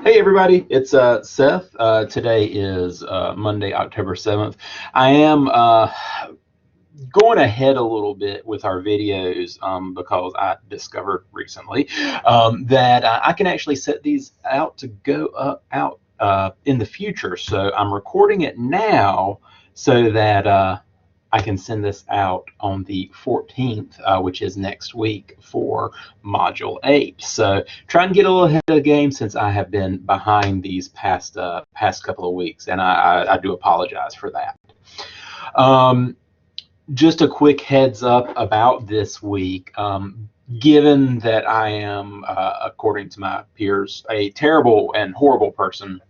Hey everybody, it's Seth. Today is Monday, October 7th. I am going ahead a little bit with our videos because I discovered recently that I can actually set these out to go out in the future. So I'm recording it now so that I can send this out on the 14th, which is next week for Module 8. So try and get a little ahead of the game since I have been behind these past couple of weeks, and I do apologize for that. Um, just a quick heads up about this week. Given that I am, according to my peers, a terrible and horrible person,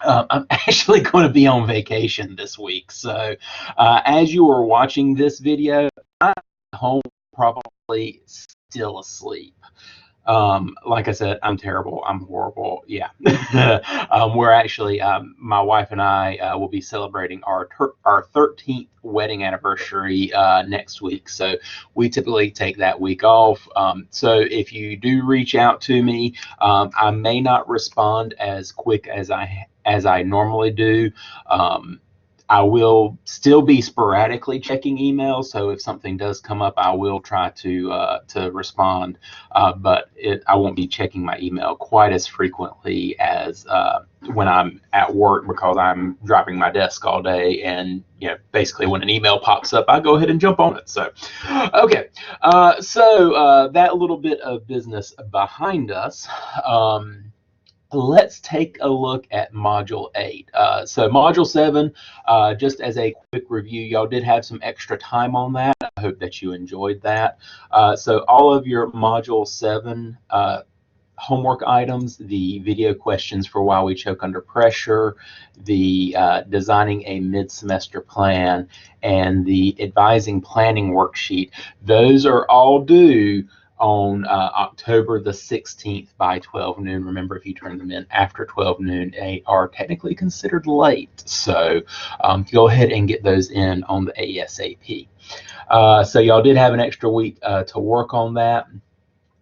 I'm actually going to be on vacation this week. So as you are watching this video, I'm home probably still asleep. Like I said, I'm terrible. I'm horrible. Yeah. We're actually, my wife and I will be celebrating our 13th wedding anniversary next week. So we typically take that week off. So if you do reach out to me, I may not respond as quick as I normally do. I will still be sporadically checking emails, so if something does come up, I will try to respond, but I won't be checking my email quite as frequently as when I'm at work because I'm driving my desk all day, and basically when an email pops up, I go ahead and jump on it. So, okay, so that little bit of business behind us. Let's take a look at Module 8. So Module 7, just as a quick review, y'all did have some extra time on that. I hope that you enjoyed that. So all of your Module 7 homework items, the video questions for Why We Choke Under Pressure, the designing a mid-semester plan, and the advising planning worksheet, those are all due on October the 16th by 12 noon. Remember, if you turn them in after 12 noon, they are technically considered late. So go ahead and get those in on the ASAP. So y'all did have an extra week to work on that.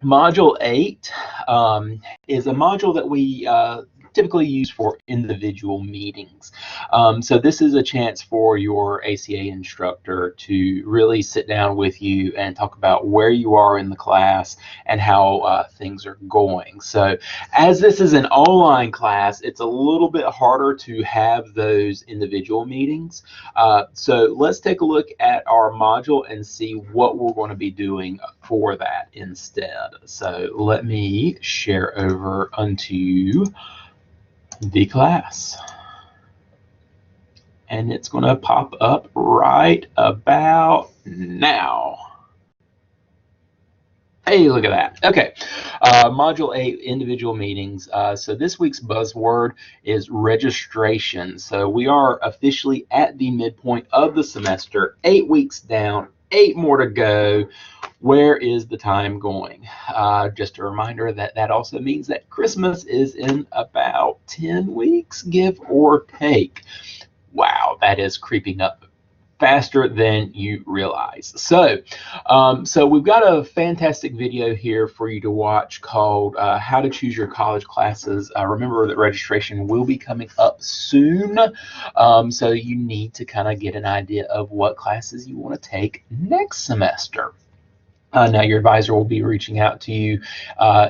Module 8 is a module that we typically use for individual meetings. So this is a chance for your ACA instructor to really sit down with you and talk about where you are in the class and how things are going. So as this is an online class, it's a little bit harder to have those individual meetings. So let's take a look at our module and see what we're going to be doing for that instead. So let me share over onto the class, and it's going to pop up right about now. Hey, look at that. Okay, Module 8, individual meetings. So this week's buzzword is registration. So we are officially at the midpoint of the semester, 8 weeks down, 8 more to go. Where is the time going? Just a reminder that that also means that Christmas is in about 10 weeks, give or take. Wow, that is creeping up faster than you realize. So we've got a fantastic video here for you to watch called How to Choose Your College Classes. Remember that registration will be coming up soon, so you need to kind of get an idea of what classes you want to take next semester. Now your advisor will be reaching out to you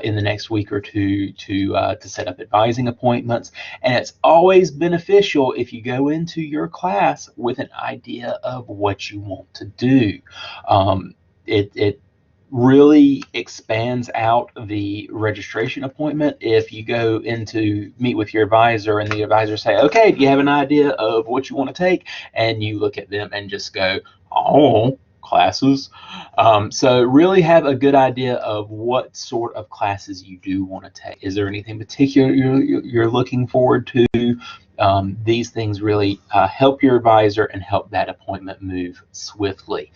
in the next week or two to set up advising appointments, and it's always beneficial if you go into your class with an idea of what you want to do. It really expands out the registration appointment if you go into meet with your advisor and the advisor say, okay, do you have an idea of what you want to take? And you look at them and just go, oh, classes. So really have a good idea of what sort of classes you do want to take. Is there anything particular you're looking forward to? These things really help your advisor and help that appointment move swiftly.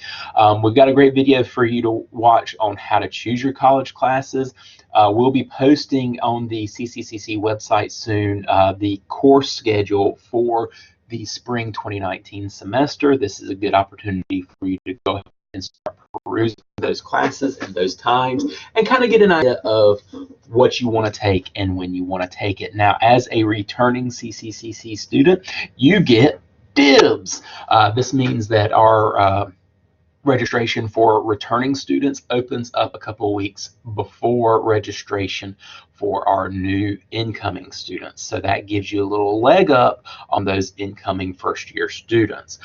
We've got a great video for you to watch on how to choose your college classes. We'll be posting on the CCCC website soon the course schedule for the spring 2019 semester. This is a good opportunity for you to go ahead and start perusing those classes and those times and kind of get an idea of what you want to take and when you want to take it. Now, as a returning CCCC student, you get dibs. This means that our registration for returning students opens up a couple of weeks before registration for our new incoming students. So that gives you a little leg up on those incoming first-year students.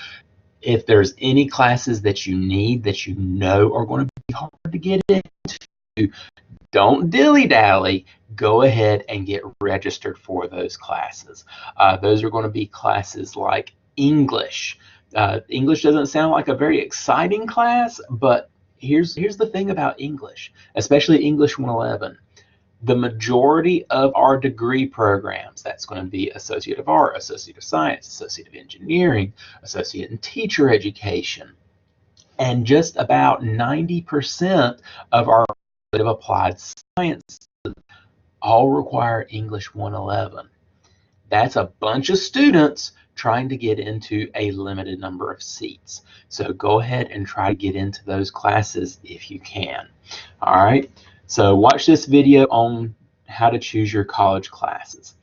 If there's any classes that you need that you know are going to be hard to get into, don't dilly-dally. Go ahead and get registered for those classes. Those are going to be classes like English. English doesn't sound like a very exciting class, but here's the thing about English, especially English 111. The majority of our degree programs, that's going to be Associate of Art, Associate of Science, Associate of Engineering, Associate in Teacher Education, and just about 90% of our applied science all require English 111. That's a bunch of students trying to get into a limited number of seats. So go ahead and try to get into those classes if you can. All right, so watch this video on how to choose your college classes.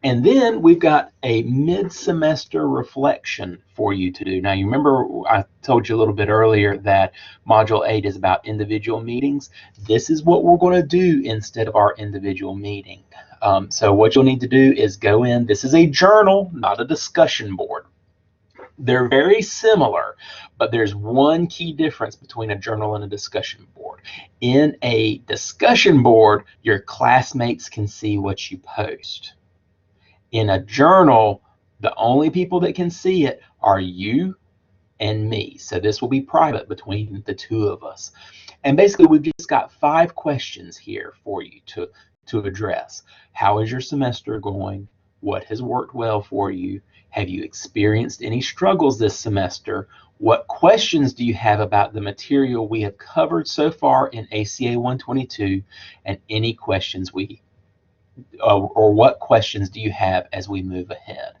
And then we've got a mid-semester reflection for you to do. Now, you remember I told you a little bit earlier that Module 8 is about individual meetings. This is what we're going to do instead of our individual meeting. So what you'll need to do is go in. This is a journal, not a discussion board. They're very similar, but there's one key difference between a journal and a discussion board. In a discussion board, your classmates can see what you post. In a journal, the only people that can see it are you and me. So this will be private between the two of us. And basically, we've just got 5 questions here for you to address. How is your semester going? What has worked well for you? Have you experienced any struggles this semester? What questions do you have about the material we have covered so far in ACA 122? And any questions or what questions do you have as we move ahead?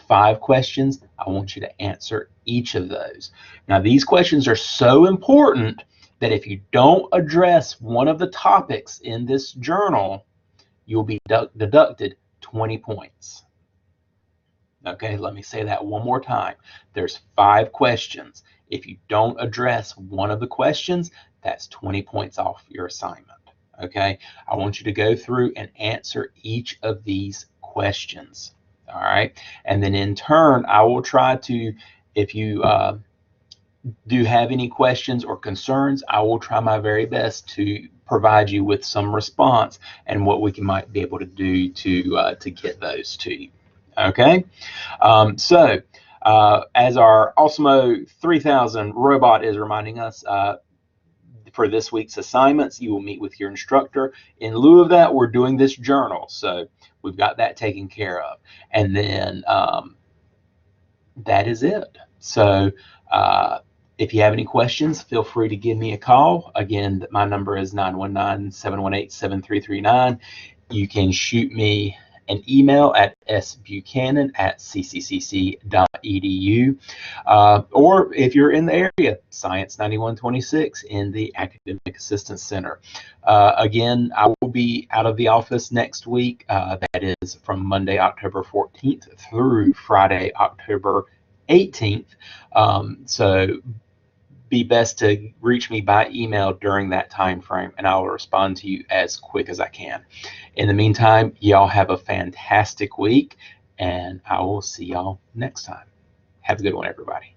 5 questions. I want you to answer each of those. Now, these questions are so important that if you don't address one of the topics in this journal, you'll be deducted 20 points. Okay, let me say that one more time. There's 5 questions. If you don't address one of the questions, that's 20 points off your assignment. Okay, I want you to go through and answer each of these questions. All right, and then in turn, I will try to, if you do have any questions or concerns, I will try my very best to provide you with some response and what we might be able to do to get those to you. Okay, as our Osmo 3000 robot is reminding us, for this week's assignments, you will meet with your instructor. In lieu of that, we're doing this journal, so we've got that taken care of. And then that is it. So if you have any questions, feel free to give me a call. Again, my number is 919-718-7339. You can shoot me an email at sbuchanan@cccc.edu, or if you're in the area, Science 9126 in the Academic Assistance Center. Again, I will be out of the office next week. That is from Monday, October 14th through Friday, October 18th. So be best to reach me by email during that time frame, and I will respond to you as quick as I can. In the meantime, y'all have a fantastic week, and I will see y'all next time. Have a good one, everybody.